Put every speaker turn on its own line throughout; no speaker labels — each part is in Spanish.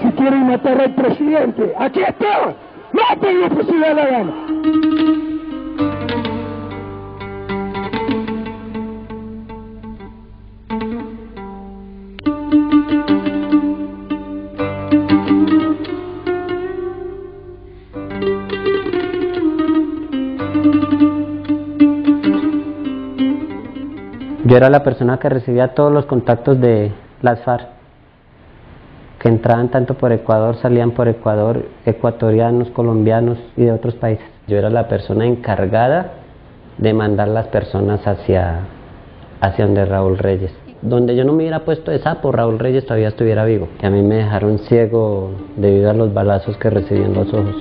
Si quieren matar al presidente, aquí está. ¡Maten al presidente de la gana!
Yo era la persona que recibía todos los contactos de las FARC, que entraban tanto por Ecuador, salían por Ecuador, ecuatorianos, colombianos y de otros países. Yo era la persona encargada de mandar las personas hacia donde Raúl Reyes. Donde yo no me hubiera puesto de sapo, Raúl Reyes todavía estuviera vivo. Y a mí me dejaron ciego debido a los balazos que recibí en los ojos.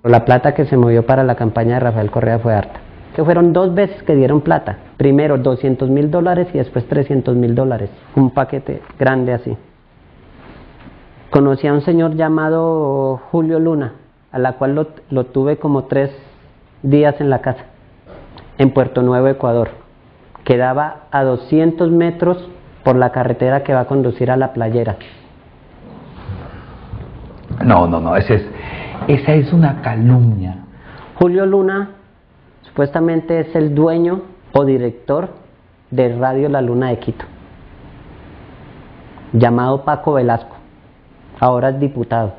La plata que se movió para la campaña de Rafael Correa fue harta. Que fueron 2 veces que dieron plata. Primero $200.000 y después $300.000. Un paquete grande así. Conocí a un señor llamado Julio Luna, a la cual lo tuve como 3 días en la casa, en Puerto Nuevo, Ecuador. Quedaba a 200 metros por la carretera que va a conducir a La Playera.
No, esa es una calumnia.
Julio Luna supuestamente es el dueño o director de Radio La Luna de Quito, llamado Paco Velasco, ahora es diputado.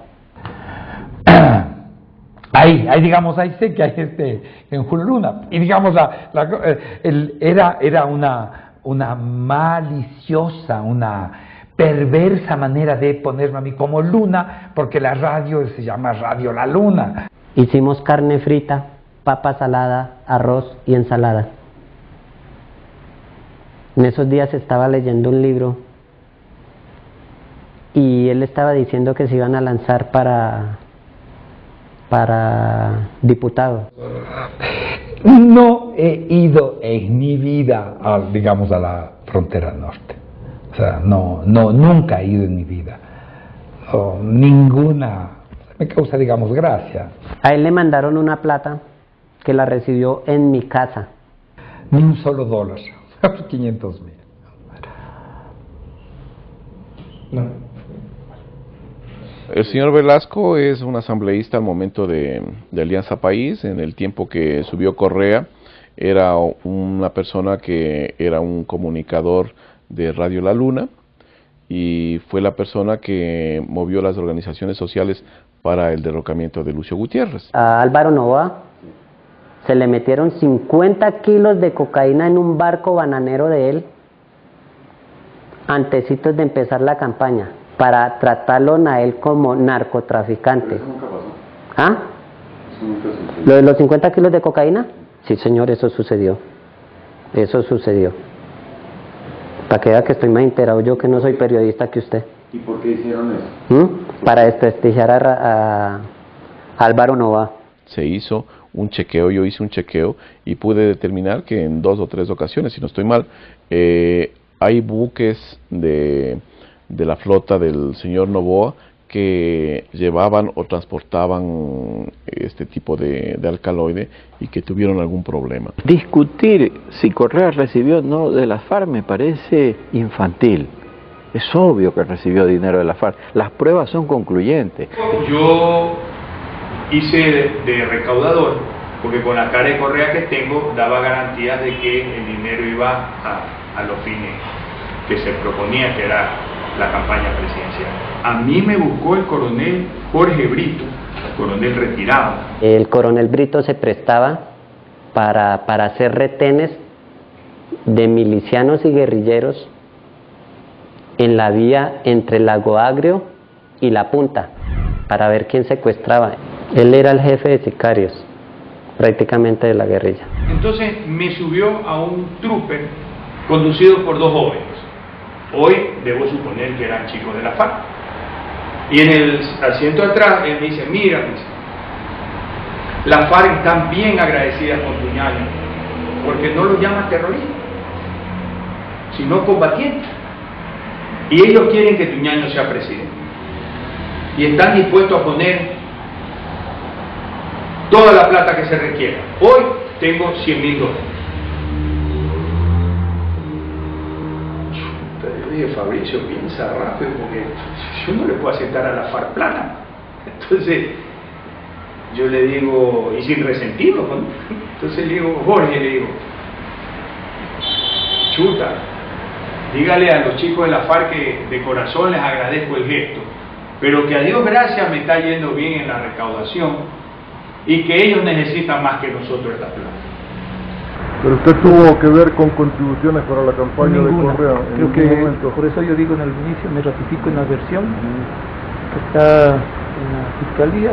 Ahí sé que hay en Julio Luna, y digamos era una maliciosa, una perversa manera de ponerme a mí como Luna, porque la radio se llama Radio La Luna.
Hicimos carne frita, papa salada, arroz y ensalada. En esos días estaba leyendo un libro y él estaba diciendo que se iban a lanzar para diputado.
No he ido en mi vida a la frontera norte. O sea, nunca he ido en mi vida. No, ninguna me causa, gracia.
A él le mandaron una plata que la recibió en mi casa.
Ni un solo dólar, 500.000.
No. El señor Velasco es un asambleísta al momento de Alianza País. En el tiempo que subió Correa, era una persona que era un comunicador de Radio La Luna y fue la persona que movió las organizaciones sociales para el derrocamiento de Lucio Gutiérrez.
A Álvaro Novoa se le metieron 50 kilos de cocaína en un barco bananero de él antecitos de empezar la campaña, para tratarlo a él como narcotraficante.
¿Eso nunca pasó?
¿Ah?
¿Eso nunca sucedió?
¿Lo de los 50 kilos de cocaína? Sí, señor, eso sucedió. Eso sucedió. Para que vea que estoy más enterado yo, que no soy periodista que usted.
¿Y por qué hicieron eso?
Para desprestigiar a Álvaro Novoa.
Se hizo un chequeo, yo hice un chequeo y pude determinar que en 2 o 3 ocasiones, si no estoy mal, hay buques de la flota del señor Novoa que llevaban o transportaban este tipo de alcaloide y que tuvieron algún problema.
Discutir si Correa recibió o no de la FARC me parece infantil. Es obvio que recibió dinero de la FARC. Las pruebas son concluyentes.
Yo hice de recaudador porque con la cara de Correa que tengo daba garantías de que el dinero iba a los fines que se proponía, que era la campaña presidencial. A mí me buscó el coronel Jorge Brito, coronel retirado.
El coronel Brito se prestaba para hacer retenes de milicianos y guerrilleros en la vía entre Lago Agrio y La Punta, para ver quién secuestraba. Él era el jefe de sicarios, prácticamente de la guerrilla.
Entonces me subió a un trooper conducido por 2 jóvenes. Hoy debo suponer que eran chicos de la FARC. Y en el asiento atrás él me dice, mira, Las FARC están bien agradecidas con Tuñaño, porque no los llaman terroristas, sino combatientes. Y ellos quieren que Tuñaño sea presidente. Y están dispuestos a poner toda la plata que se requiera. Hoy tengo $100.000. Yo dije, Fabricio, piensa rápido, porque yo no le puedo aceptar a la FARC plata. Entonces, yo le digo, y sin resentido, ¿no? Entonces le digo, Jorge, le digo, chuta, dígale a los chicos de la FARC que de corazón les agradezco el gesto, pero que a Dios gracias me está yendo bien en la recaudación y que ellos necesitan más que nosotros esta plata.
Pero usted tuvo que ver con contribuciones para la campaña
Ninguna.
de Correa en
Creo que
ningún momento.
por eso yo digo en el inicio, me ratifico en la versión que está en la fiscalía.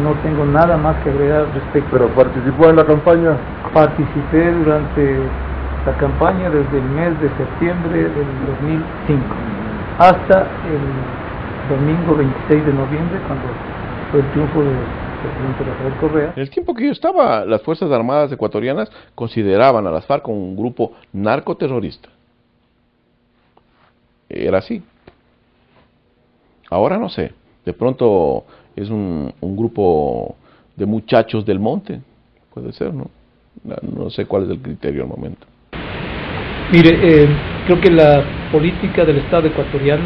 No tengo nada más que agregar al respecto.
Pero participó en la campaña.
Participé durante la campaña desde el mes de septiembre del 2005 hasta el domingo 26 de noviembre, cuando fue el triunfo del presidente Rafael Correa.
En el tiempo que yo estaba, las Fuerzas Armadas ecuatorianas consideraban a las FARC como un grupo narcoterrorista. Era así. Ahora no sé. De pronto es un grupo de muchachos del monte. Puede ser, ¿no? No sé cuál es el criterio al momento.
Mire, creo que la política del Estado ecuatoriano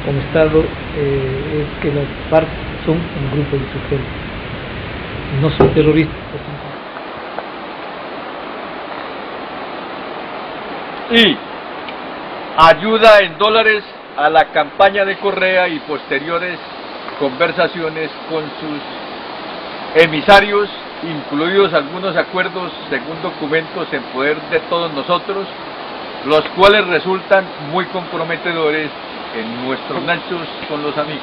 como Estado es que las FARC son un grupo insurgente, no son terroristas.
Y ayuda en dólares a la campaña de Correa y posteriores conversaciones con sus emisarios, incluidos algunos acuerdos según documentos en poder de todos nosotros, los cuales resultan muy comprometedores en nuestros nexos con los amigos.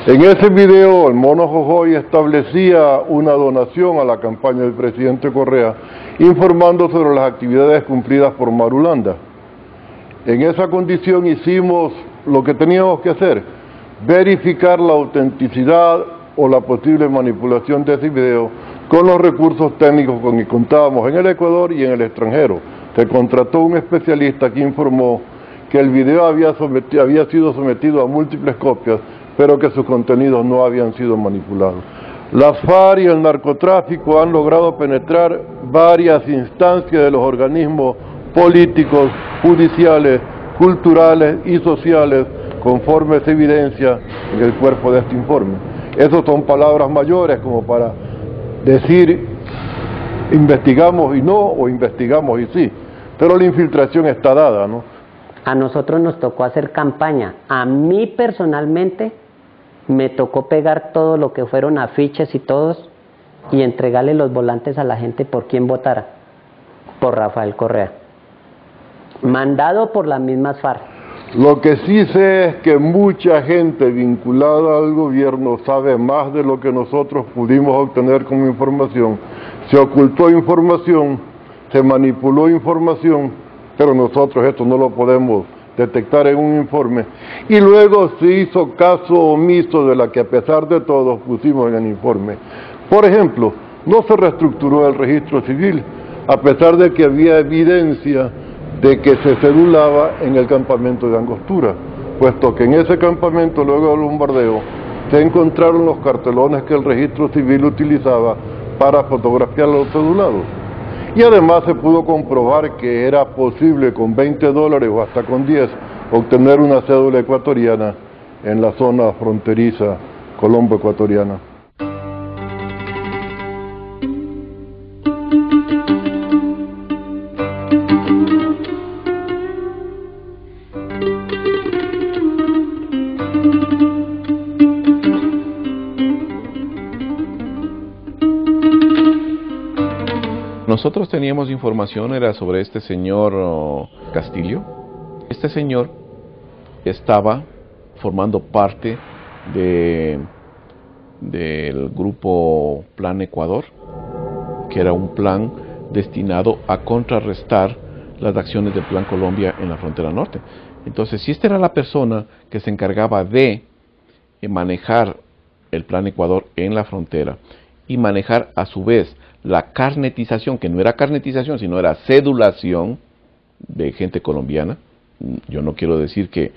En ese video, el Mono Jojoy establecía una donación a la campaña del presidente Correa, informando sobre las actividades cumplidas por Marulanda. En esa condición hicimos lo que teníamos que hacer, verificar la autenticidad o la posible manipulación de ese video con los recursos técnicos con que contábamos en el Ecuador y en el extranjero. Se contrató un especialista que informó que el video había sido sometido a múltiples copias, pero que sus contenidos no habían sido manipulados. Las FARC y el narcotráfico han logrado penetrar varias instancias de los organismos políticos, judiciales, culturales y sociales, conforme se evidencia en el cuerpo de este informe. Esas son palabras mayores como para decir investigamos y no, o investigamos y sí, pero la infiltración está dada, ¿no?
A nosotros nos tocó hacer campaña. A mí personalmente me tocó pegar todo lo que fueron afiches y todos y entregarle los volantes a la gente por quien votara, por Rafael Correa, mandado por las mismas FARC.
Lo que sí sé es que mucha gente vinculada al gobierno sabe más de lo que nosotros pudimos obtener como información. Se ocultó información, se manipuló información, pero nosotros esto no lo podemos detectar en un informe. Y luego se hizo caso omiso de la que a pesar de todo pusimos en el informe. Por ejemplo, no se reestructuró el registro civil, a pesar de que había evidencia de que se cedulaba en el campamento de Angostura, puesto que en ese campamento, luego del bombardeo, se encontraron los cartelones que el registro civil utilizaba para fotografiar los cedulados. Y además se pudo comprobar que era posible con $20 o hasta con 10 obtener una cédula ecuatoriana en la zona fronteriza colombo-ecuatoriana.
Nosotros teníamos información, era sobre este señor Castillo. Este señor estaba formando parte del grupo Plan Ecuador, que era un plan destinado a contrarrestar las acciones del Plan Colombia en la frontera norte. Entonces, si esta era la persona que se encargaba de manejar el Plan Ecuador en la frontera y manejar a su vez la carnetización, que no era carnetización, sino era cedulación de gente colombiana. Yo no quiero decir que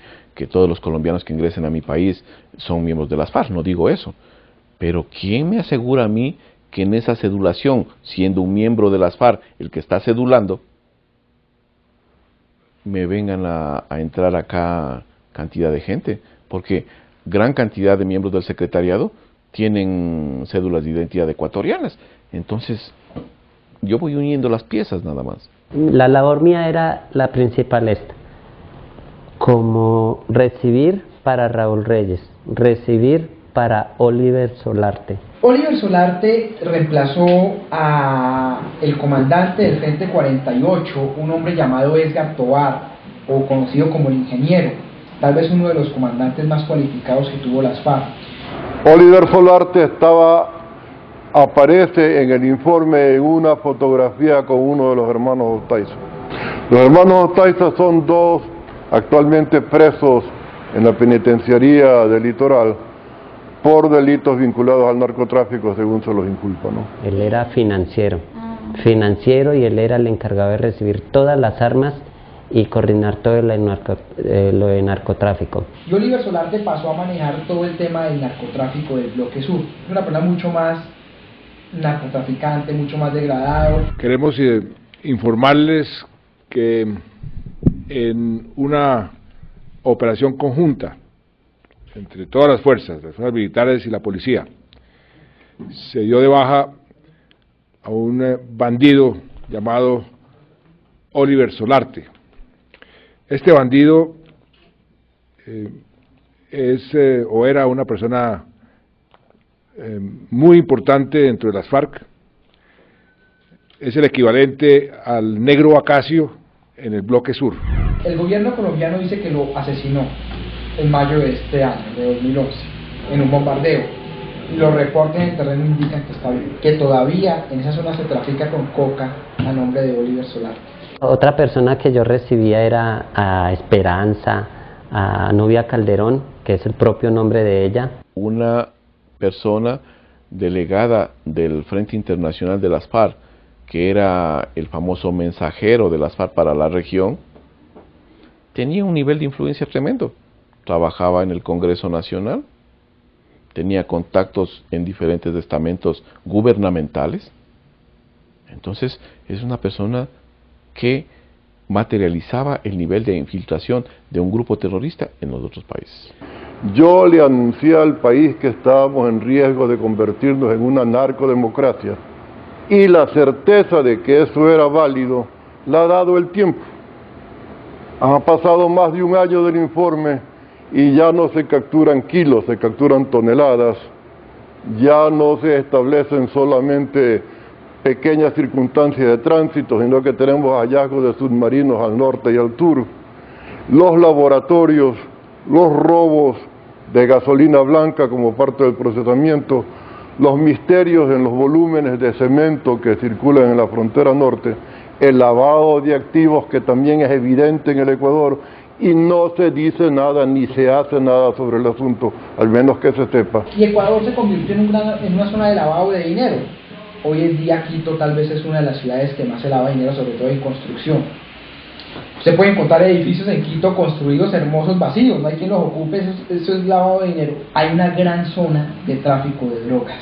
todos los colombianos que ingresen a mi país son miembros de las FARC, no digo eso. Pero ¿quién me asegura a mí que en esa cedulación, siendo un miembro de las FARC el que está cedulando, me vengan a entrar acá cantidad de gente? Porque gran cantidad de miembros del secretariado tienen cédulas de identidad ecuatorianas. Entonces, yo voy uniendo las piezas nada más.
La labor mía era la principal esta, como recibir para Raúl Reyes, recibir para Oliver Solarte.
Oliver Solarte reemplazó a el comandante del Frente 48, un hombre llamado Edgar Tovar, o conocido como el Ingeniero, tal vez uno de los comandantes más cualificados que tuvo las FARC.
Oliver Solarte aparece en el informe en una fotografía con uno de los hermanos Otaiza. Los hermanos Otaiza son dos actualmente presos en la penitenciaría del Litoral por delitos vinculados al narcotráfico, según se los inculpa, ¿no?
Él era financiero y él era el encargado de recibir todas las armas y coordinar todo lo de narcotráfico.
Y Oliver Solarte pasó a manejar todo el tema del narcotráfico del Bloque Sur. Es una persona mucho más narcotraficante, mucho más degradado.
Queremos informarles que en una operación conjunta entre todas las fuerzas militares y la policía, se dio de baja a un bandido llamado Oliver Solarte. Este bandido era una persona muy importante dentro de las FARC. Es el equivalente al negro Acacio en el Bloque Sur.
El gobierno colombiano dice que lo asesinó en mayo de este año, de 2011, en un bombardeo. Y los reportes en terreno indican que está bien, que todavía en esa zona se trafica con coca a nombre de Oliver Solarte.
Otra persona que yo recibía era a Esperanza, a Nubia Calderón, que es el propio nombre de ella.
Una persona delegada del Frente Internacional de las FARC, que era el famoso mensajero de las FARC para la región, tenía un nivel de influencia tremendo. Trabajaba en el Congreso Nacional, tenía contactos en diferentes estamentos gubernamentales. Entonces, es una persona que materializaba el nivel de infiltración de un grupo terrorista en los otros países.
Yo le anuncié al país que estábamos en riesgo de convertirnos en una narcodemocracia, y la certeza de que eso era válido la ha dado el tiempo. Ha pasado más de un año del informe y ya no se capturan kilos, se capturan toneladas, ya no se establecen solamente pequeñas circunstancias de tránsito, sino que tenemos hallazgos de submarinos al norte y al sur, los laboratorios, los robos de gasolina blanca como parte del procesamiento, los misterios en los volúmenes de cemento que circulan en la frontera norte, el lavado de activos que también es evidente en el Ecuador, y no se dice nada ni se hace nada sobre el asunto, al menos que se sepa.
Y Ecuador se convirtió en una zona de lavado de dinero. Hoy en día Quito tal vez es una de las ciudades que más se lava dinero, sobre todo en construcción. Se pueden encontrar edificios en Quito construidos hermosos vacíos, no hay quien los ocupe, eso es lavado de dinero. Hay una gran zona de tráfico de drogas.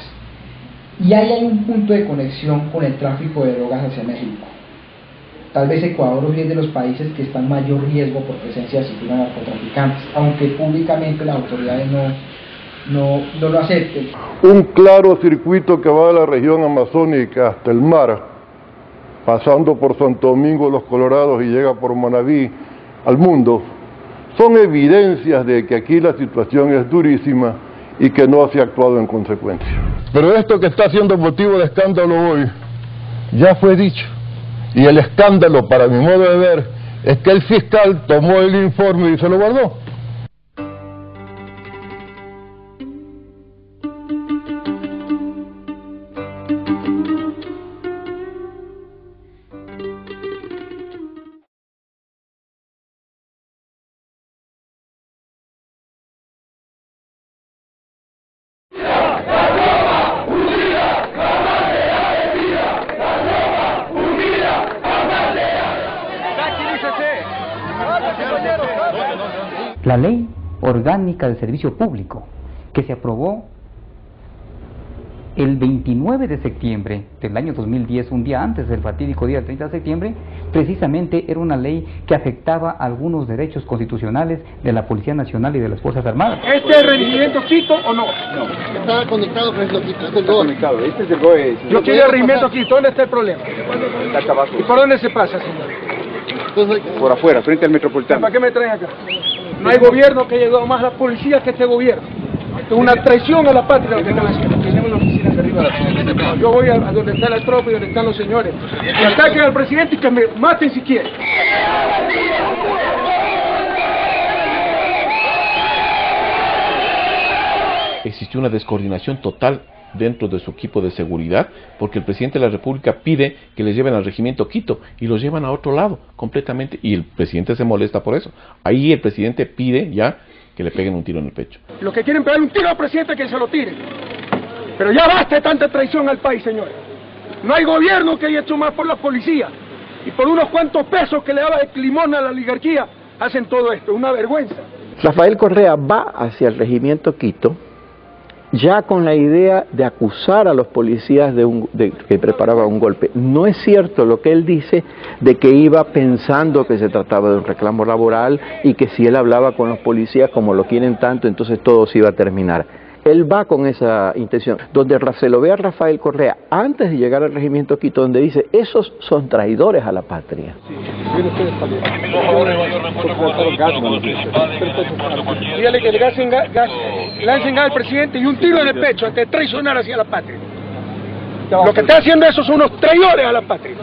Y ahí hay un punto de conexión con el tráfico de drogas hacia México. Tal vez Ecuador hoy es de los países que está en mayor riesgo por presencia de cifras narcotraficantes, aunque públicamente las autoridades no lo acepten.
Un claro circuito que va de la región amazónica hasta el mar, pasando por Santo Domingo de los Colorados y llega por Manabí al mundo, son evidencias de que aquí la situación es durísima y que no se ha actuado en consecuencia.
Pero esto que está siendo motivo de escándalo hoy, ya fue dicho. Y el escándalo, para mi modo de ver, es que el fiscal tomó el informe y se lo guardó.
La Ley Orgánica del Servicio Público, que se aprobó el 29 de septiembre del año 2010, un día antes del fatídico día del 30 de septiembre, precisamente era una ley que afectaba algunos derechos constitucionales de la Policía Nacional y de las Fuerzas Armadas.
¿Este es el regimiento Quito o no?
No. Está conectado con el Quito, este es el
GOE.
conectado, este es el GOE.
Yo quiero el regimiento Quito, ¿dónde está el problema?
Está acá abajo.
¿Y por dónde se pasa, señor?
Por afuera, frente al Metropolitano.
¿Para qué me traen acá? No hay gobierno que haya ayudado más a la policía que este gobierno. Esto es una traición a la patria lo que están haciendo. Tenemos la oficina de arriba. Yo voy a donde está la tropa y donde están los señores. Que ataquen al presidente y que me maten si quieren.
Existió una descoordinación total dentro de su equipo de seguridad, porque el presidente de la República pide que les lleven al regimiento Quito y los llevan a otro lado completamente, y el presidente se molesta por eso. Ahí el presidente pide ya que le peguen un tiro en el pecho.
Los que quieren pegarle un tiro al presidente, que se lo tiren. Pero ya basta de tanta traición al país, señores. No hay gobierno que haya hecho más por la policía, y por unos cuantos pesos que le daba de limón a la oligarquía hacen todo esto. Es una vergüenza.
Rafael Correa va hacia el regimiento Quito ya con la idea de acusar a los policías de que preparaban un golpe. No es cierto lo que él dice de que iba pensando que se trataba de un reclamo laboral y que si él hablaba con los policías como lo quieren tanto, entonces todo se iba a terminar. Él va con esa intención. Donde se lo ve a Rafael Correa antes de llegar al regimiento Quito, donde dice, esos son traidores a la patria.
Dígale que le lancen gas al presidente y un tiro en el pecho antes de traicionar hacia la patria. Lo que está haciendo eso son unos traidores a la patria.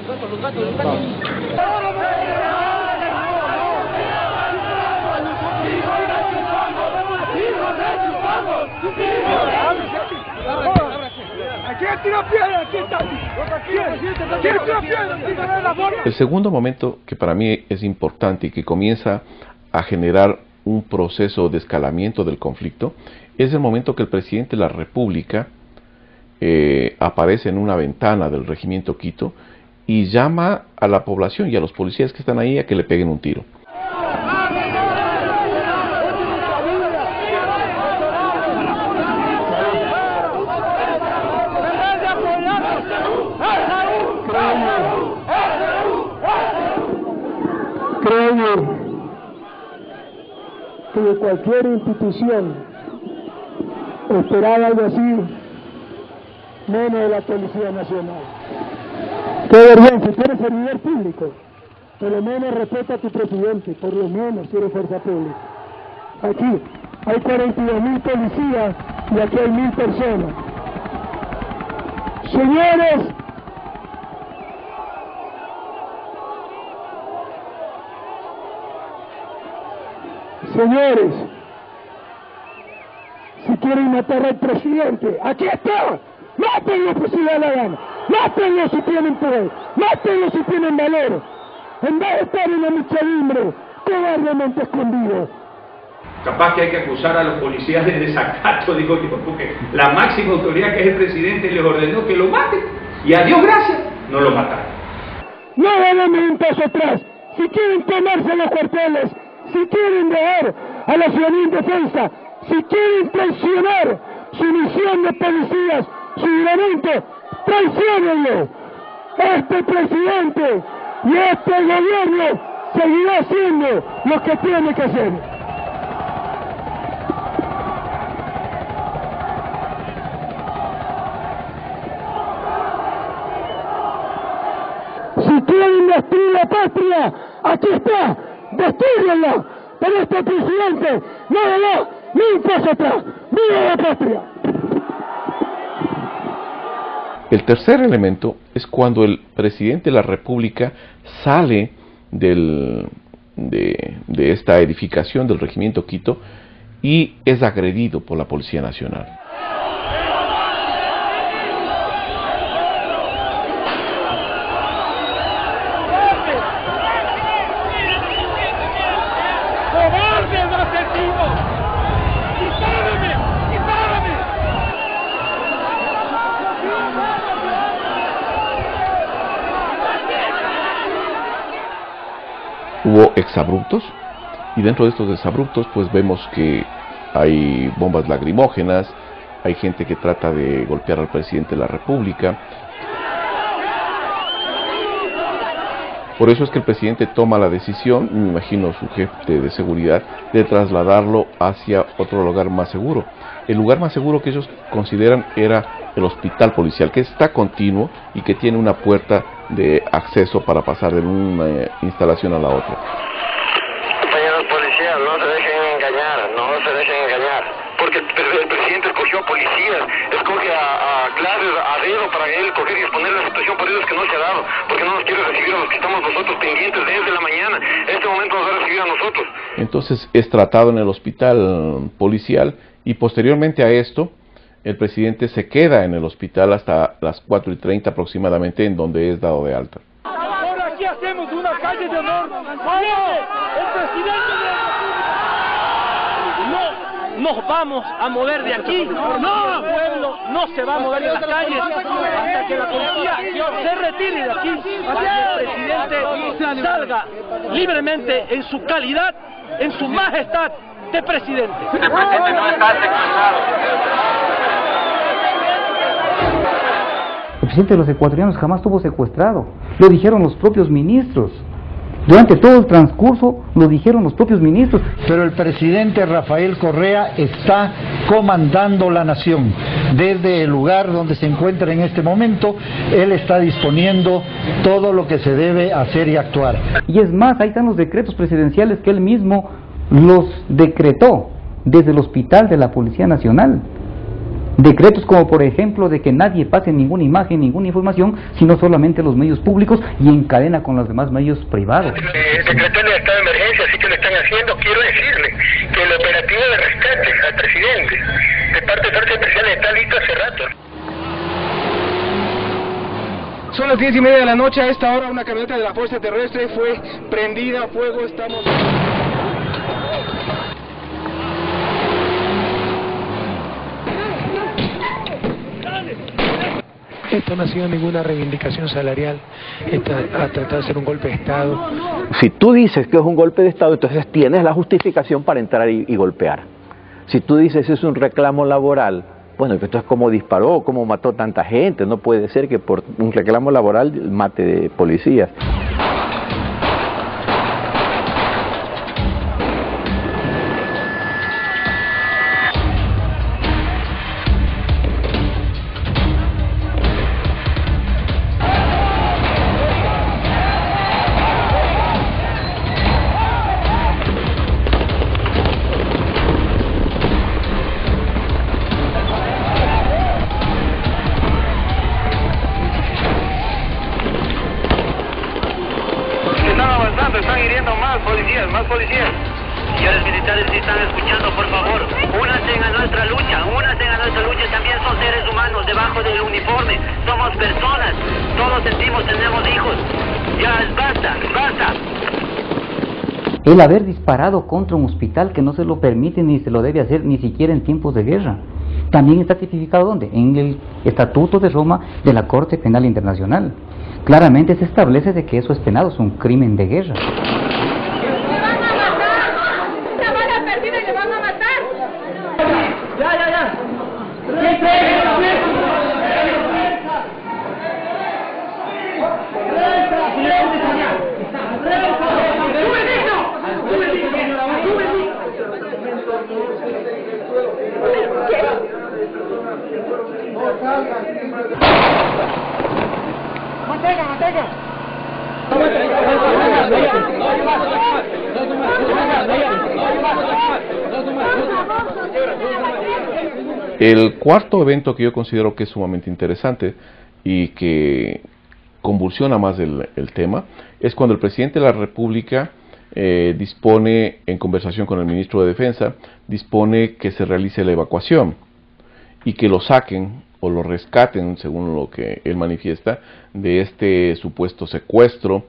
El segundo momento que para mí es importante y que comienza a generar un proceso de escalamiento del conflicto es el momento que el presidente de la República aparece en una ventana del regimiento Quito y llama a la población y a los policías que están ahí a que le peguen un tiro.
Creo que de cualquier institución esperaba algo así, menos de la Policía Nacional. Qué vergüenza, si eres servidor público, por lo menos respeta a tu presidente, por lo menos si eres fuerza pública. Aquí hay 42.000 policías y aquí hay 1.000 personas. Señores, si quieren matar al presidente, aquí está. Mátenlo si le da la gana. Mátenlo si tienen poder. Mátenlo si tienen valor. En vez de estar en la muchedumbre, cobardemente escondido.
Capaz que hay que acusar a los policías de desacato, digo yo, porque la máxima autoridad, que es el presidente, les ordenó que lo maten. Y a Dios gracias, no lo mataron.
No deben un paso atrás. Si quieren tomarse los cuarteles, si quieren dejar a la ciudadanía indefensa, si quieren traicionar su misión de policías, su juramento, traiciónenlo. Este presidente y este gobierno seguirá haciendo lo que tiene que hacer. Si quieren destruir la patria, aquí está. Destrúyenla, pero este presidente no le da ni un paso atrás. ¡Viva la patria!
El tercer elemento es cuando el presidente de la República sale de esta edificación del regimiento Quito y es agredido por la Policía Nacional. Hubo exabruptos, Y dentro de estos desabruptos pues vemos que hay bombas lacrimógenas, hay gente que trata de golpear al presidente de la República. Por eso es que el presidente toma la decisión, me imagino su jefe de seguridad, de trasladarlo hacia otro lugar más seguro. El lugar más seguro que ellos consideran era el hospital policial, que está continuo y que tiene una puerta de acceso para pasar de una instalación a la otra.
Compañeros policías, no se dejen engañar, porque el presidente escogió a policías, escoge a clases, a dedo para él coger y exponer la situación, por eso es que no se ha dado, porque no nos quiere recibir a los que estamos nosotros pendientes desde la mañana. En este momento nos va a recibir a nosotros.
Entonces es tratado en el hospital policial y posteriormente a esto el presidente se queda en el hospital hasta las 4:30 aproximadamente, en donde es dado de alta.
Ahora aquí hacemos una calle de honor. El presidente nos vamos a mover de aquí. El pueblo no se va a mover de las calles hasta que la policía se retire de aquí, hasta que el presidente salga libremente en su calidad, en su majestad de presidente.
El presidente no está secuestrado.
El presidente de los ecuatorianos jamás estuvo secuestrado, lo dijeron los propios ministros. Durante todo el transcurso lo dijeron los propios ministros.
Pero el presidente Rafael Correa está comandando la nación. Desde el lugar donde se encuentra en este momento, él está disponiendo todo lo que se debe hacer y actuar.
Y es más, ahí están los decretos presidenciales que él mismo los decretó desde el hospital de la Policía Nacional. Decretos como por ejemplo de que nadie pase ninguna imagen, ninguna información, sino solamente los medios públicos y en cadena con los demás medios privados.
Decretó el estado de emergencia, así que lo están haciendo. Quiero decirle que el operativo de rescate al presidente de parte de Fuerzas Especiales está listo hace rato.
Son las 10:30 de la noche. A esta hora una camioneta de la Fuerza Terrestre fue prendida a fuego. Estamos...
Esto no ha sido ninguna reivindicación salarial, ha tratado de ser un golpe de Estado.
Si tú dices que es un golpe de Estado, entonces tienes la justificación para entrar y golpear. Si tú dices que es un reclamo laboral, bueno, esto es como disparó, como mató tanta gente. No puede ser que por un reclamo laboral mate de policías.
Están hiriendo más policías. Señores militares, si están escuchando, por favor, únanse a nuestra lucha, también son seres humanos debajo del uniforme, somos personas, todos sentimos, tenemos hijos, ya basta.
El haber disparado contra un hospital que no se lo permite ni se lo debe hacer ni siquiera en tiempos de guerra, también está tipificado ¿dónde? En el Estatuto de Roma de la Corte Penal Internacional. Claramente se establece de que eso es penado, es un crimen de guerra.
Mantenga.
El cuarto evento que yo considero que es sumamente interesante y que convulsiona más el tema es cuando el presidente de la República dispone, en conversación con el ministro de Defensa, dispone que se realice la evacuación y que lo saquen o lo rescaten, según lo que él manifiesta, de este supuesto secuestro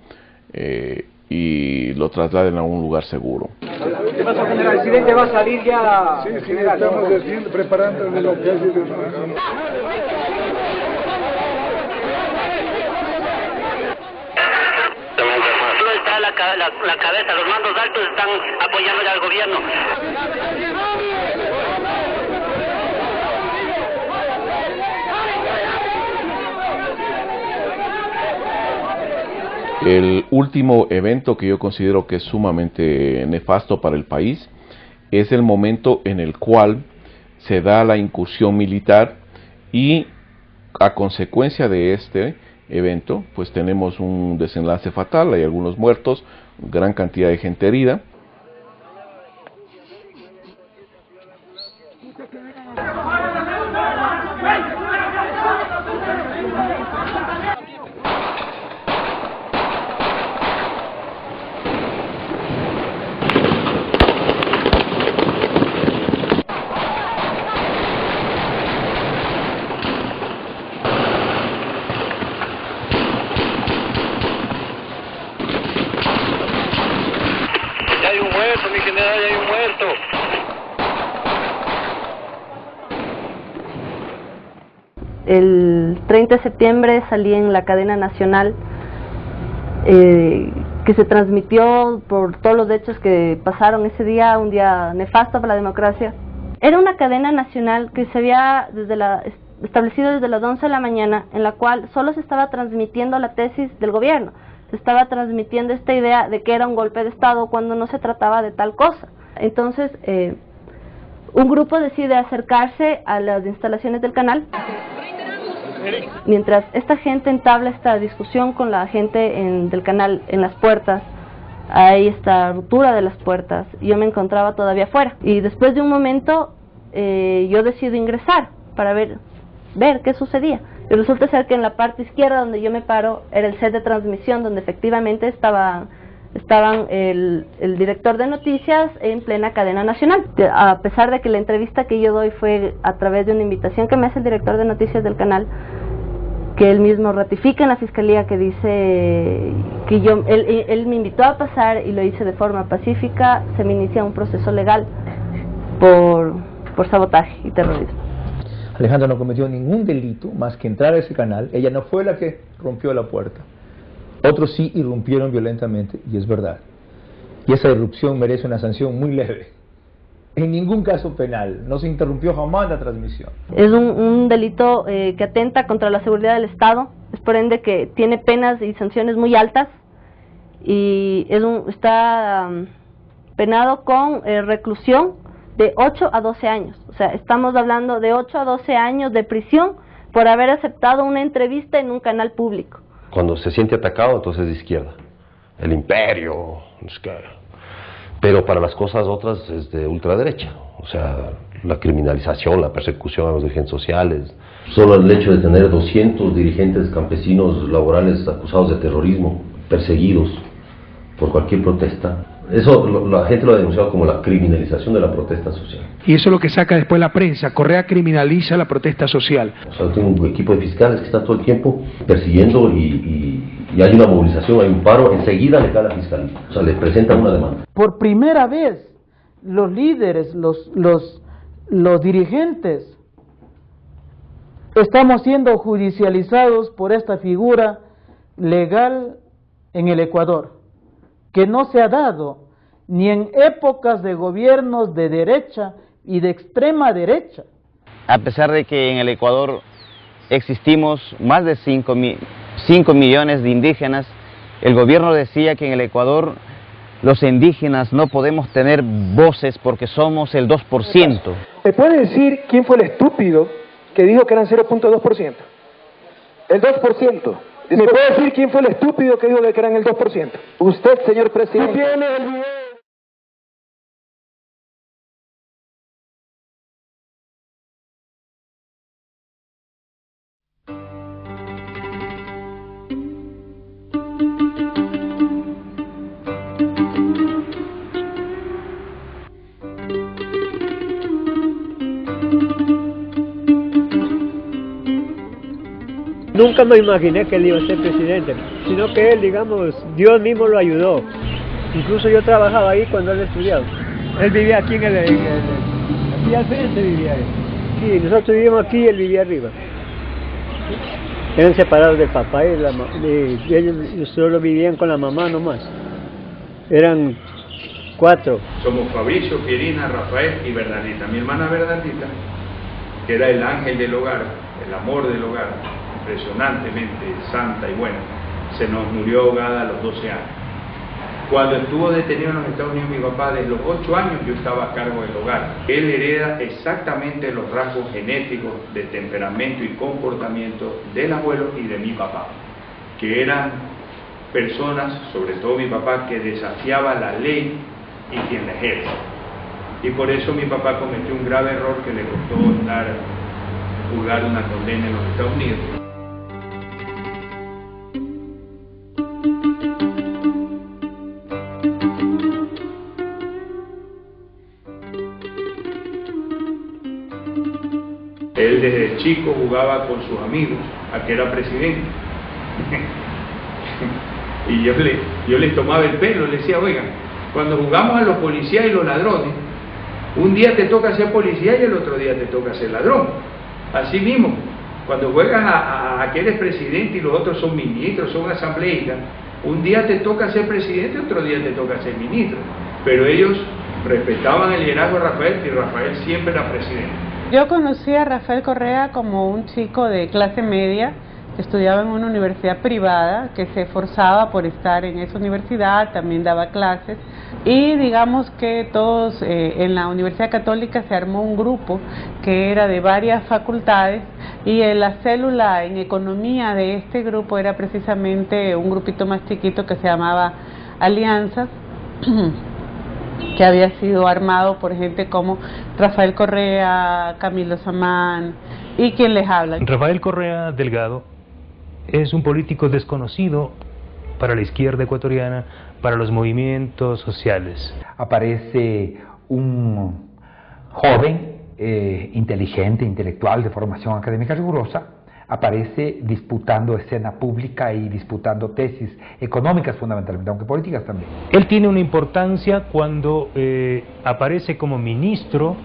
y lo trasladen a un lugar seguro.
¿Qué pasa, general? El presidente va a salir ya.
Sí, estamos preparando lo que hace.
Tú estás está la cabeza, los mandos altos están apoyándole al gobierno.
El último evento que yo considero que es sumamente nefasto para el país es el momento en el cual se da la incursión militar y a consecuencia de este evento pues tenemos un desenlace fatal, hay algunos muertos, gran cantidad de gente herida.
Mi general, ya hay un muerto.
El 30 de septiembre salí en la cadena nacional que se transmitió por todos los hechos que pasaron ese día, un día nefasto para la democracia. Era una cadena nacional que se había establecido desde las 11 de la mañana, en la cual solo se estaba transmitiendo la tesis del gobierno. Se estaba transmitiendo esta idea de que era un golpe de Estado cuando no se trataba de tal cosa. Entonces, un grupo decide acercarse a las instalaciones del canal. Mientras esta gente entabla esta discusión con la gente del canal en las puertas, hay esta ruptura de las puertas, yo me encontraba todavía afuera. Y después de un momento, yo decido ingresar para ver qué sucedía. Y resulta ser que en la parte izquierda donde yo me paro era el set de transmisión donde efectivamente estaban el director de noticias en plena cadena nacional. A pesar de que la entrevista que yo doy fue a través de una invitación que me hace el director de noticias del canal, que él mismo ratifica en la fiscalía, que dice que él me invitó a pasar y lo hice de forma pacífica, se me inicia un proceso legal por sabotaje y terrorismo.
Alejandra no cometió ningún delito más que entrar a ese canal. Ella no fue la que rompió la puerta. Otros sí irrumpieron violentamente, y es verdad. Y esa irrupción merece una sanción muy leve. En ningún caso penal. No se interrumpió jamás la transmisión.
Es un delito que atenta contra la seguridad del Estado. Es por ende que tiene penas y sanciones muy altas. Y está penado con reclusión de 8 a 12 años. O sea, estamos hablando de 8 a 12 años de prisión por haber aceptado una entrevista en un canal público.
Cuando se siente atacado, entonces es de izquierda. El imperio. Pero para las cosas otras es de ultraderecha. O sea, la criminalización, la persecución a los dirigentes sociales. Solo el hecho de tener 200 dirigentes campesinos laborales acusados de terrorismo, perseguidos por cualquier protesta. Eso la gente lo ha denunciado como la criminalización de la protesta social.
Y eso es lo que saca después la prensa. Correa criminaliza la protesta social.
O sea, tengo un equipo de fiscales que está todo el tiempo persiguiendo y hay una movilización, hay un paro, enseguida le cae la fiscalía. O sea, le presentan una demanda.
Por primera vez, los líderes, los dirigentes, estamos siendo judicializados por esta figura legal en el Ecuador, que no se ha dado ni en épocas de gobiernos de derecha y de extrema derecha.
A pesar de que en el Ecuador existimos más de 5 millones de indígenas, el gobierno decía que en el Ecuador los indígenas no podemos tener voces porque somos el 2%.
¿Me puede decir quién fue el estúpido que dijo que eran 0.2%? El 2%. ¿Me puede decir quién fue el estúpido que dijo que eran el 2%? Usted, señor presidente. ¿Tiene el video?
Nunca me imaginé que él iba a ser presidente, sino que él, digamos, Dios mismo lo ayudó. Incluso yo trabajaba ahí cuando él estudiaba. Él vivía aquí aquí al frente vivía él. Sí, nosotros vivíamos aquí y él vivía arriba. Eran separados del papá y ellos solo vivían con la mamá nomás. Eran 4.
Somos Fabricio, Pierina, Rafael y Bernardita. Mi hermana Bernardita, que era el ángel del hogar, el amor del hogar, impresionantemente santa y buena, se nos murió ahogada a los 12 años. Cuando estuvo detenido en los Estados Unidos mi papá, desde los 8 años yo estaba a cargo del hogar. Él hereda exactamente los rasgos genéticos de temperamento y comportamiento del abuelo y de mi papá, que eran personas, sobre todo mi papá, que desafiaba la ley y quien la ejerce. Y por eso mi papá cometió un grave error que le costó juzgar una condena en los Estados Unidos. Él desde chico jugaba con sus amigos a que era presidente. Y yo les tomaba el pelo, les decía, oigan, cuando jugamos a los policías y los ladrones, un día te toca ser policía y el otro día te toca ser ladrón. Así mismo, cuando juegas a que eres presidente y los otros son ministros, son asambleístas, un día te toca ser presidente y otro día te toca ser ministro. Pero ellos respetaban el liderazgo de Rafael y Rafael siempre era presidente.
Yo conocí a Rafael Correa como un chico de clase media que estudiaba en una universidad privada, que se esforzaba por estar en esa universidad, también daba clases, y digamos que todos en la Universidad Católica se armó un grupo que era de varias facultades, y la célula en economía de este grupo era precisamente un grupito más chiquito que se llamaba Alianzas, que había sido armado por gente como Rafael Correa, Camilo Samán y quien les habla.
Rafael Correa Delgado es un político desconocido para la izquierda ecuatoriana, para los movimientos sociales.
Aparece un joven inteligente, intelectual, de formación académica rigurosa, aparece disputando escena pública y disputando tesis económicas fundamentalmente, aunque políticas también.
Él tiene una importancia cuando aparece como ministro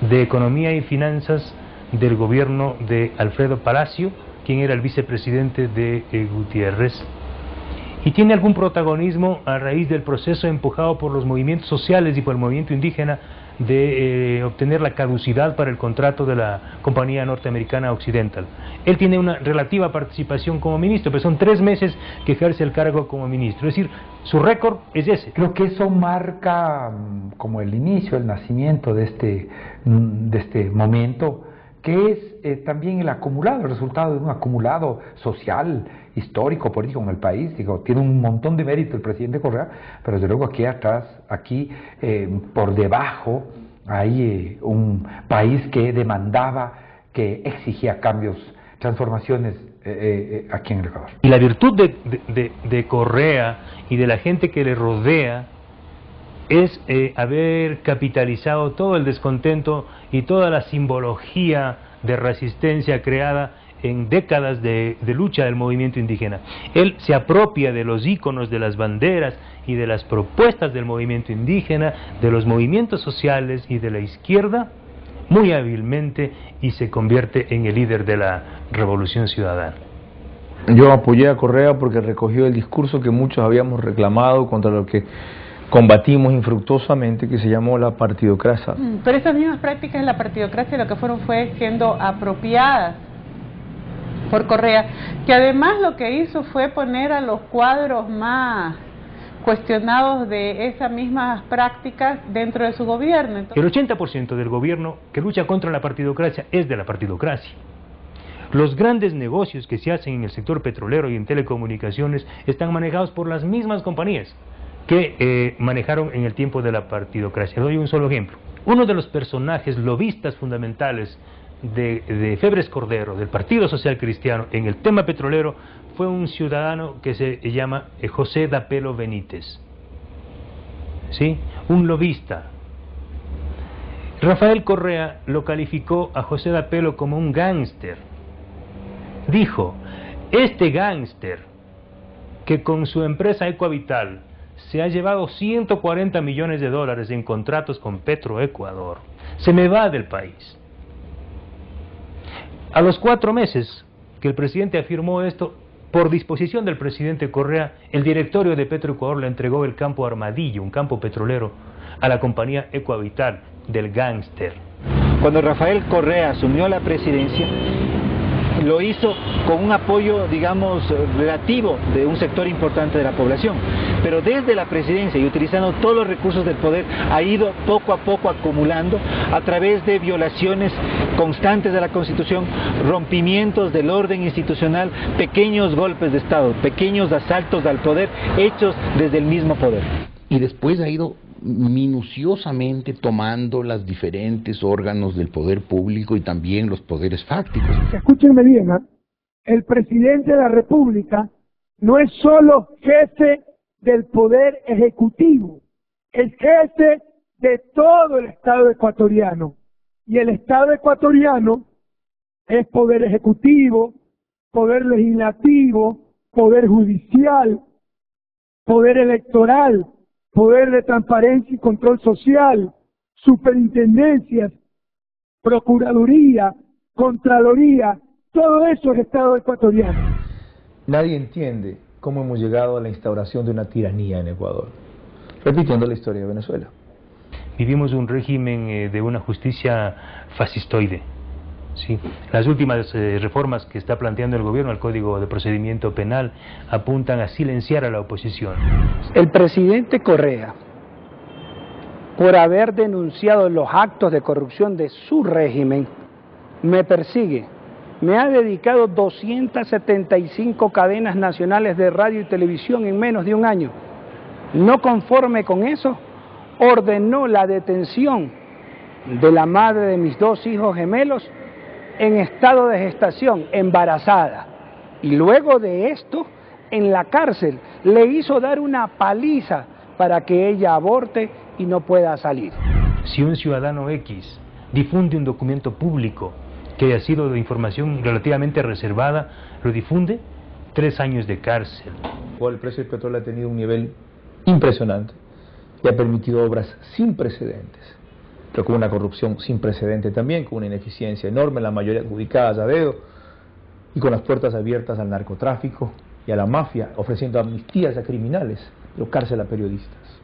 de Economía y Finanzas del gobierno de Alfredo Palacio, quien era el vicepresidente de Gutiérrez, y tiene algún protagonismo a raíz del proceso empujado por los movimientos sociales y por el movimiento indígena de obtener la caducidad para el contrato de la compañía norteamericana Occidental. Él tiene una relativa participación como ministro, pero son 3 meses que ejerce el cargo como ministro, es decir, su récord es ese.
Creo que eso marca como el inicio, el nacimiento de este momento, que es también el acumulado, el resultado de un acumulado social, histórico, político en el país. Digo, tiene un montón de mérito el presidente Correa, pero desde luego aquí atrás, por debajo, hay un país que demandaba, que exigía cambios, transformaciones aquí en el Ecuador.
Y la virtud de Correa y de la gente que le rodea es haber capitalizado todo el descontento y toda la simbología de resistencia creada en décadas de lucha del movimiento indígena. Él se apropia de los íconos, de las banderas y de las propuestas del movimiento indígena, de los movimientos sociales y de la izquierda, muy hábilmente, y se convierte en el líder de la revolución ciudadana.
Yo apoyé a Correa porque recogió el discurso que muchos habíamos reclamado, contra lo que combatimos infructuosamente, que se llamó la partidocracia.
Pero esas mismas prácticas de la partidocracia lo que fue siendo apropiadas por Correa, que además lo que hizo fue poner a los cuadros más cuestionados de esas mismas prácticas dentro de su gobierno.
El 80% del gobierno que lucha contra la partidocracia es de la partidocracia. Los grandes negocios que se hacen en el sector petrolero y en telecomunicaciones están manejados por las mismas compañías que manejaron en el tiempo de la partidocracia. Doy un solo ejemplo. Uno de los personajes lobistas fundamentales de Febres Cordero, del Partido Social Cristiano, en el tema petrolero, fue un ciudadano que se llama José Dapelo Benítez, ¿sí? Un lobista. Rafael Correa lo calificó a José Dapelo como un gángster. Dijo, este gángster que con su empresa Ecoavital se ha llevado 140 millones de dólares en contratos con Petroecuador, se me va del país. A los 4 meses que el presidente afirmó esto, Por disposición del presidente Correa, el directorio de Petroecuador le entregó el campo Armadillo, un campo petrolero, a la compañía Ecohabitat del gángster.
Cuando Rafael Correa asumió la presidencia, lo hizo con un apoyo, digamos, relativo de un sector importante de la población. Pero desde la presidencia y utilizando todos los recursos del poder, ha ido poco a poco acumulando a través de violaciones constantes de la Constitución, rompimientos del orden institucional, pequeños golpes de Estado, pequeños asaltos al poder hechos desde el mismo poder.
Y después ha ido minuciosamente tomando los diferentes órganos del poder público y también los poderes fácticos.
Escúchenme bien, ¿eh? El presidente de la República no es solo jefe del poder ejecutivo, es jefe de todo el Estado ecuatoriano. Y el Estado ecuatoriano es poder ejecutivo, poder legislativo, poder judicial, poder electoral, poder de transparencia y control social, superintendencias, procuraduría, contraloría, todo eso es Estado ecuatoriano.
Nadie entiende cómo hemos llegado a la instauración de una tiranía en Ecuador, repitiendo la historia de Venezuela.
Vivimos un régimen de una justicia fascistoide. Sí. Las últimas reformas que está planteando el gobierno al Código de Procedimiento Penal apuntan a silenciar a la oposición.
El presidente Correa, por haber denunciado los actos de corrupción de su régimen, me persigue. Me ha dedicado 275 cadenas nacionales de radio y televisión en menos de un año. No conforme con eso, ordenó la detención de la madre de mis 2 hijos gemelos en estado de gestación, embarazada. Y luego de esto, en la cárcel, le hizo dar una paliza para que ella aborte y no pueda salir.
Si un ciudadano X difunde un documento público que haya sido de información relativamente reservada, lo difunde, 3 años de cárcel.
El precio del petróleo ha tenido un nivel impresionante y ha permitido obras sin precedentes, pero con una corrupción sin precedente también, con una ineficiencia enorme, la mayoría adjudicadas a dedo, y con las puertas abiertas al narcotráfico y a la mafia, ofreciendo amnistías a criminales, pero cárcel a periodistas.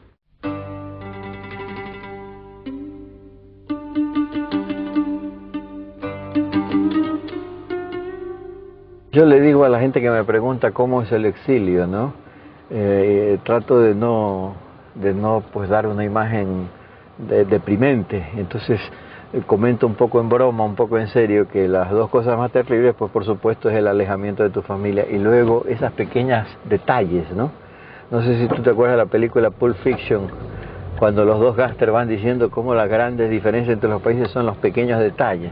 Yo le digo a la gente que me pregunta cómo es el exilio, ¿no? Trato de no pues dar una imagen deprimente. Entonces comento un poco en broma, un poco en serio, que las 2 cosas más terribles, pues por supuesto, es el alejamiento de tu familia y luego esas pequeñas detalles, ¿no? No sé si tú te acuerdas de la película Pulp Fiction, cuando los 2 gángsters van diciendo cómo las grandes diferencias entre los países son los pequeños detalles.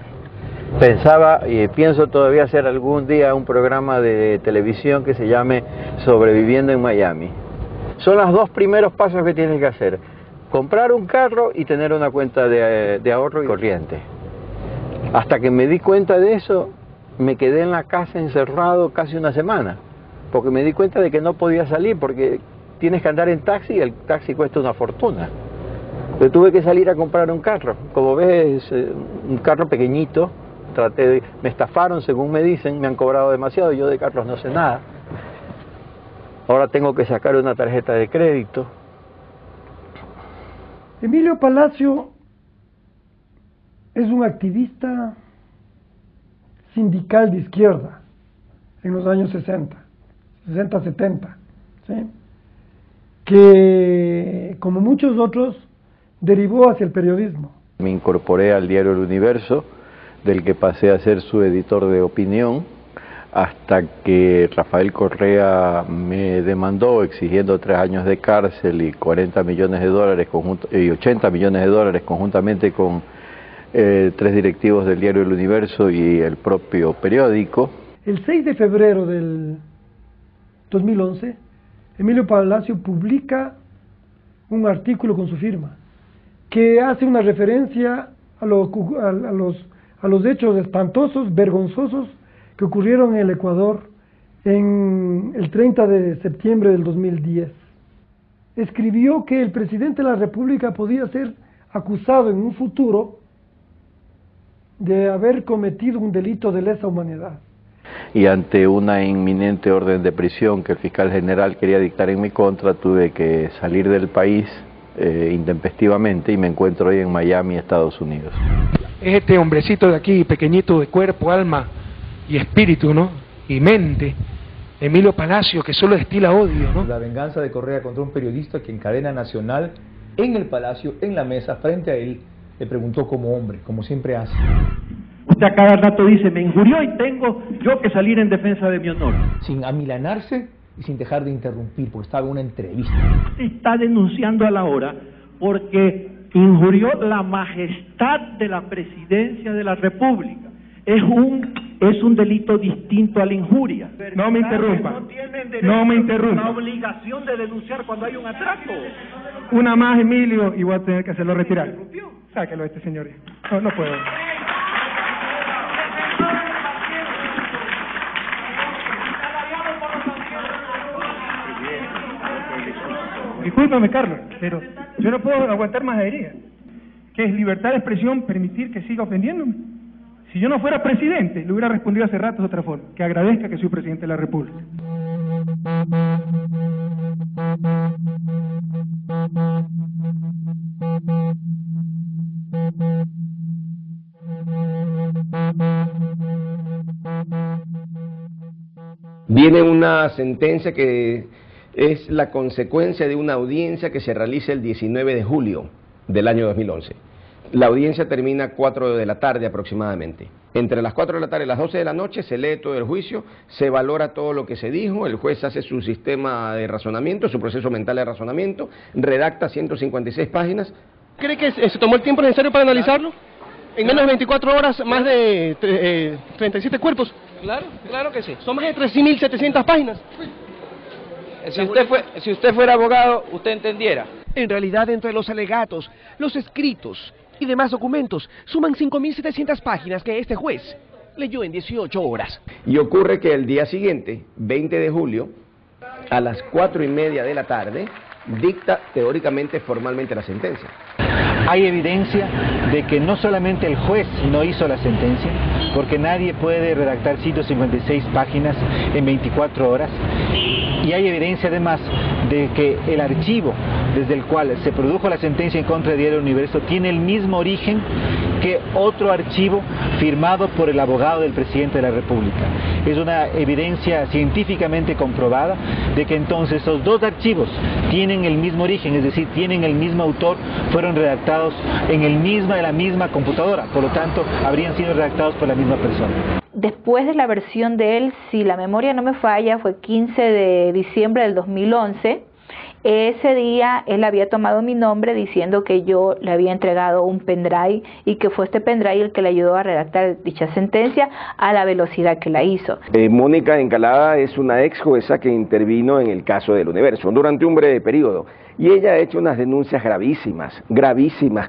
Pensaba y pienso todavía hacer algún día un programa de televisión que se llame Sobreviviendo en Miami. Son los 2 primeros pasos que tienes que hacer: comprar un carro y tener una cuenta de ahorro y corriente. Hasta que me di cuenta de eso, me quedé en la casa encerrado casi una semana, porque me di cuenta de que no podía salir, porque tienes que andar en taxi y el taxi cuesta una fortuna. Yo tuve que salir a comprar un carro. Como ves, un carro pequeñito. Me estafaron, según me dicen, me han cobrado demasiado, yo de carros no sé nada. Ahora tengo que sacar una tarjeta de crédito.
Emilio Palacio es un activista sindical de izquierda en los años 60, 70, ¿sí? Que, como muchos otros, derivó hacia el periodismo.
Me incorporé al diario El Universo, del que pasé a ser su editor de opinión, hasta que Rafael Correa me demandó exigiendo 3 años de cárcel y 40 millones de dólares y 80 millones de dólares conjuntamente con 3 directivos del diario El Universo y el propio periódico.
El 6 de febrero del 2011, Emilio Palacio publica un artículo con su firma que hace una referencia a los hechos espantosos, vergonzosos que ocurrieron en el Ecuador en el 30 de septiembre del 2010. Escribió que el presidente de la República podía ser acusado en un futuro de haber cometido un delito de lesa humanidad.
y ante una inminente orden de prisión que el fiscal general quería dictar en mi contra, tuve que salir del país intempestivamente y me encuentro hoy en Miami, Estados Unidos.
Es este hombrecito de aquí, pequeñito de cuerpo, alma y espíritu, ¿no? Y mente, Emilio Palacio, que solo destila odio, ¿no?
La venganza de Correa contra un periodista que en cadena nacional, en el Palacio, en la mesa, frente a él, le preguntó como hombre, como siempre hace.
Usted a cada rato dice, me injurió y tengo yo que salir en defensa de mi honor.
Sin amilanarse y sin dejar de interrumpir, porque estaba en una entrevista.
Está denunciando a la hora porque injurió la majestad de la presidencia de la República. Es un delito distinto a la injuria.
No me interrumpa. No me interrumpa.
La obligación de denunciar cuando hay un atraco.
Una más, Emilio, y voy a tener que hacerlo retirar. Sáquelo este señor. No puedo. Discúlpame, Carlos, pero yo no puedo aguantar más herida. ¿Qué es libertad de expresión permitir que siga ofendiéndome? Si yo no fuera presidente, le hubiera respondido hace rato de otra forma. Que agradezca que soy presidente de la República.
Viene una sentencia que es la consecuencia de una audiencia que se realiza el 19 de julio del año 2011. La audiencia termina a 4 de la tarde aproximadamente. Entre las 4 de la tarde y las 12 de la noche se lee todo el juicio, se valora todo lo que se dijo, el juez hace su sistema de razonamiento, su proceso mental de razonamiento, redacta 156 páginas.
¿Cree que se tomó el tiempo necesario para analizarlo? En menos de 24 horas, más de 37 cuerpos.
Claro que sí.
Son más de 13.700 páginas.
Si usted fuera abogado, usted entendiera.
En realidad, entre los alegatos, los escritos y demás documentos, suman 5.700 páginas que este juez leyó en 18 horas.
Y ocurre que el día siguiente, 20 de julio, a las 4:30 de la tarde, dicta teóricamente formalmente la sentencia.
Hay evidencia de que no solamente el juez no hizo la sentencia, porque nadie puede redactar 156 páginas en 24 horas, y hay evidencia además de que el archivo desde el cual se produjo la sentencia en contra de Diario Universo tiene el mismo origen que otro archivo firmado por el abogado del presidente de la República. Es una evidencia científicamente comprobada de que entonces esos dos archivos tienen el mismo origen, es decir, tienen el mismo autor, fueron redactados en la misma computadora, por lo tanto habrían sido redactados por la misma persona.
Después de la versión de él, si la memoria no me falla, fue 15 de diciembre del 2011, ese día él había tomado mi nombre diciendo que yo le había entregado un pendrive y que fue este pendrive el que le ayudó a redactar dicha sentencia a la velocidad que la hizo.
Mónica Encalada es una ex jueza que intervino en el caso del Universo durante un breve periodo y ella ha hecho unas denuncias gravísimas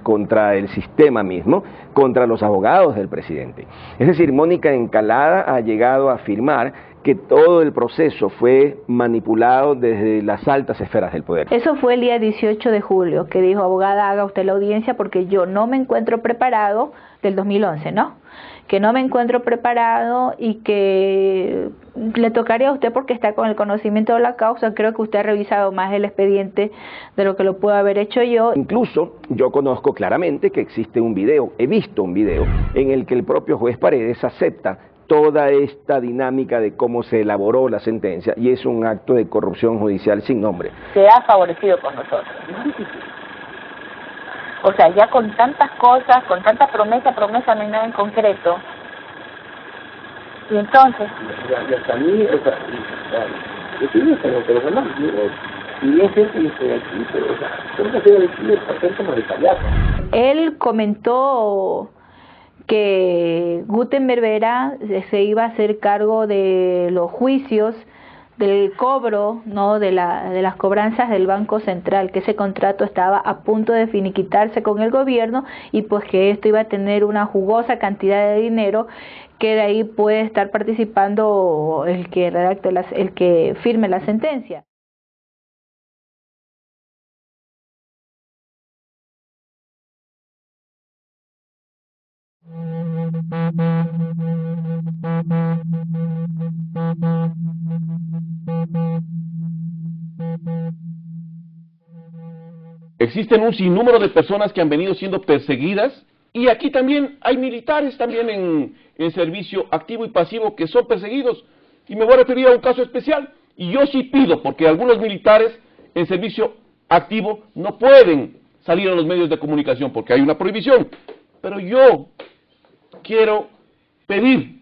contra el sistema mismo, contra los abogados del presidente. Es decir, Mónica Encalada ha llegado a afirmar que todo el proceso fue manipulado desde las altas esferas del poder.
Eso fue el día 18 de julio, que dijo, abogada, haga usted la audiencia porque yo no me encuentro preparado, del 2011, ¿no? Que no me encuentro preparado y que le tocaría a usted porque está con el conocimiento de la causa. Creo que usted ha revisado más el expediente de lo que lo puedo haber hecho yo.
Incluso yo conozco claramente que existe un video, he visto un video, en el que el propio juez Paredes acepta toda esta dinámica de cómo se elaboró la sentencia y es un acto de corrupción judicial sin nombre.
Se ha favorecido con nosotros. O sea, ya con tantas cosas, con tanta promesa, no hay nada en concreto. Y entonces...
Y hasta a mí, o sea, yo estoy en personal, y es gente que estoy aquí, pero, o sea, tengo que hacer el papel como de payaso.
Él comentó que Gutenberg Vera se iba a hacer cargo de los juicios, del cobro, ¿no?, de las cobranzas del Banco Central, que ese contrato estaba a punto de finiquitarse con el gobierno y pues que esto iba a tener una jugosa cantidad de dinero que de ahí puede estar participando el que redacte el que firme la sentencia.
Existen un sinnúmero de personas que han venido siendo perseguidas, y aquí también hay militares también en servicio activo y pasivo que son perseguidos, y me voy a referir a un caso especial, y yo sí pido, porque algunos militares en servicio activo no pueden salir a los medios de comunicación porque hay una prohibición, pero yo quiero pedir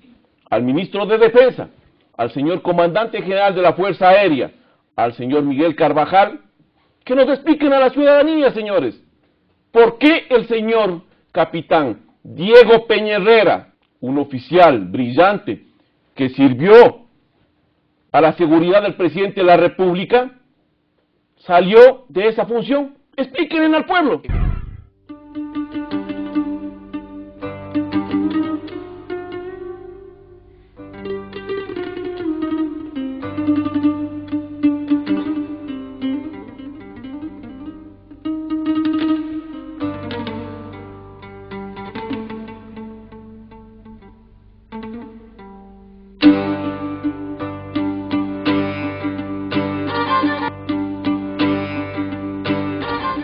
al ministro de Defensa, al señor comandante general de la Fuerza Aérea, al señor Miguel Carvajal, que nos expliquen a la ciudadanía, señores, por qué el señor capitán Diego Peña Herrera, un oficial brillante que sirvió a la seguridad del presidente de la República, salió de esa función. Explíquenle al pueblo.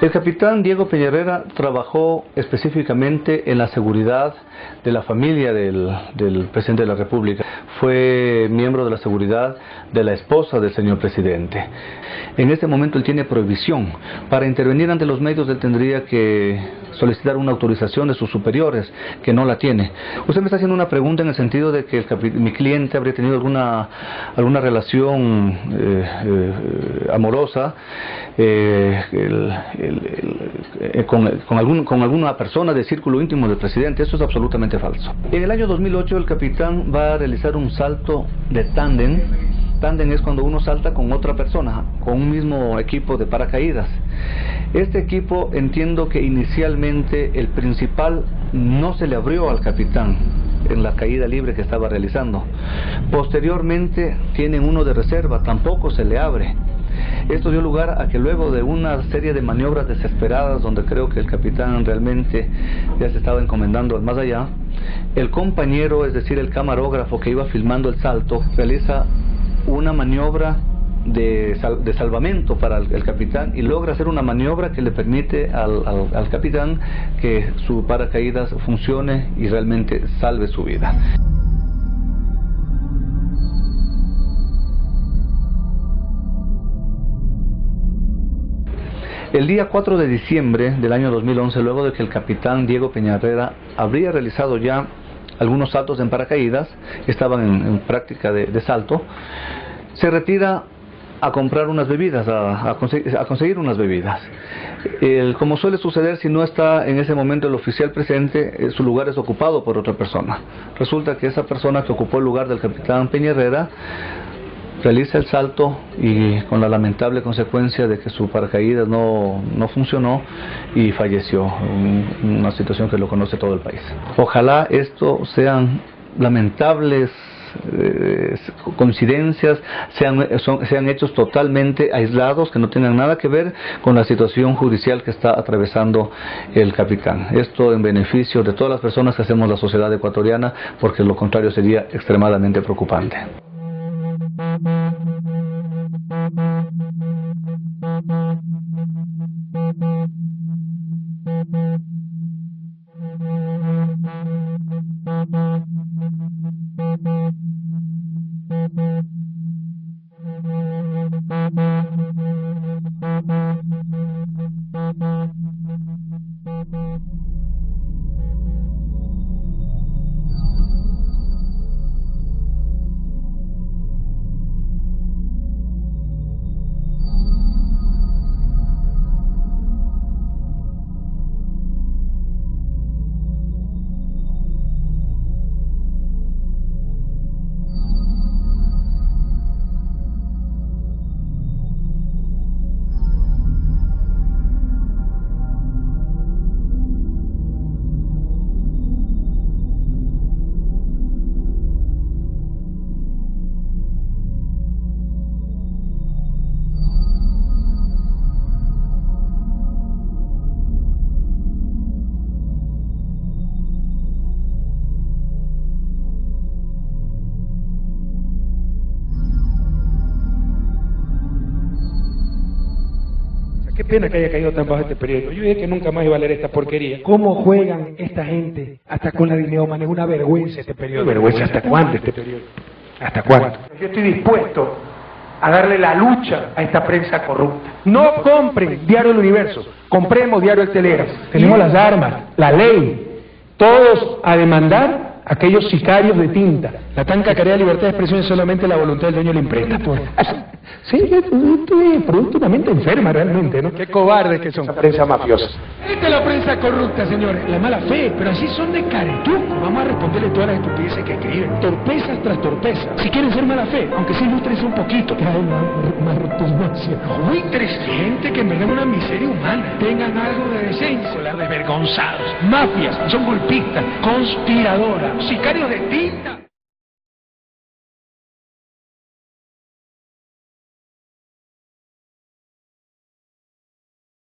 El capitán Diego Peña Herrera trabajó específicamente en la seguridad de la familia del presidente de la República. Fue miembro de la seguridad de la esposa del señor presidente. En este momento él tiene prohibición. Para intervenir ante los medios él tendría que solicitar una autorización de sus superiores, que no la tiene. Usted me está haciendo una pregunta en el sentido de que mi cliente habría tenido alguna relación amorosa con alguna persona del círculo íntimo del presidente. Eso es absolutamente falso. En el año 2008 el capitán va a realizar un salto de tándem. Tándem es cuando uno salta con otra persona, con un mismo equipo de paracaídas. Este equipo, entiendo que inicialmente el principal no se le abrió al capitán en la caída libre que estaba realizando. Posteriormente tienen uno de reserva, tampoco se le abre. Esto dio lugar a que luego de una serie de maniobras desesperadas, donde creo que el capitán realmente ya se estaba encomendando al más allá, el compañero, es decir, el camarógrafo que iba filmando el salto, realiza una maniobra de salvamento para el capitán y logra hacer una maniobra que le permite al capitán que su paracaídas funcione y realmente salve su vida. El día 4 de diciembre del año 2011, luego de que el capitán Diego Peña Herrera habría realizado ya algunos saltos en paracaídas, estaban en práctica de salto, se retira a comprar unas bebidas, a conseguir unas bebidas. Como suele suceder, si no está en ese momento el oficial presente, su lugar es ocupado por otra persona. Resulta que esa persona que ocupó el lugar del capitán Peña Herrera realiza el salto y con la lamentable consecuencia de que su paracaídas no funcionó y falleció, una situación que lo conoce todo el país. Ojalá esto sean lamentables coincidencias, sean hechos totalmente aislados, que no tengan nada que ver con la situación judicial que está atravesando el capitán. Esto en beneficio de todas las personas que hacemos la sociedad ecuatoriana, porque lo contrario sería extremadamente preocupante.
Qué pena que haya caído tan bajo este periódico. Yo dije que nunca más iba a leer esta porquería. ¿Cómo juegan esta gente hasta con la dignidad humana? Es una vergüenza este periódico. ¿Vergüenza hasta cuándo este periódico? ¿Hasta cuándo? Yo estoy dispuesto a darle la lucha a esta prensa corrupta. No compren Diario El Universo, compremos Diario El Telegrafo. Tenemos las armas, la ley, todos a demandar a aquellos sicarios de tinta. La tan cacareada libertad de expresión es solamente la voluntad del dueño de la imprenta. Sí, estoy producto de una mente enferma realmente, ¿no? Qué cobardes que son. Esa prensa mafiosa. Esta es la prensa corrupta, señores, la mala fe, pero así son de caretuco. Vamos a responderle todas las estupideces que escriben, torpezas tras torpezas. Si quieren ser mala fe, aunque se ilustren un poquito, que hay más repugnancia. Muy inteligente, que en verdad es una miseria humana. Tengan algo de decencia, la desvergonzados. Mafias, son golpistas, conspiradoras, sicarios de tinta.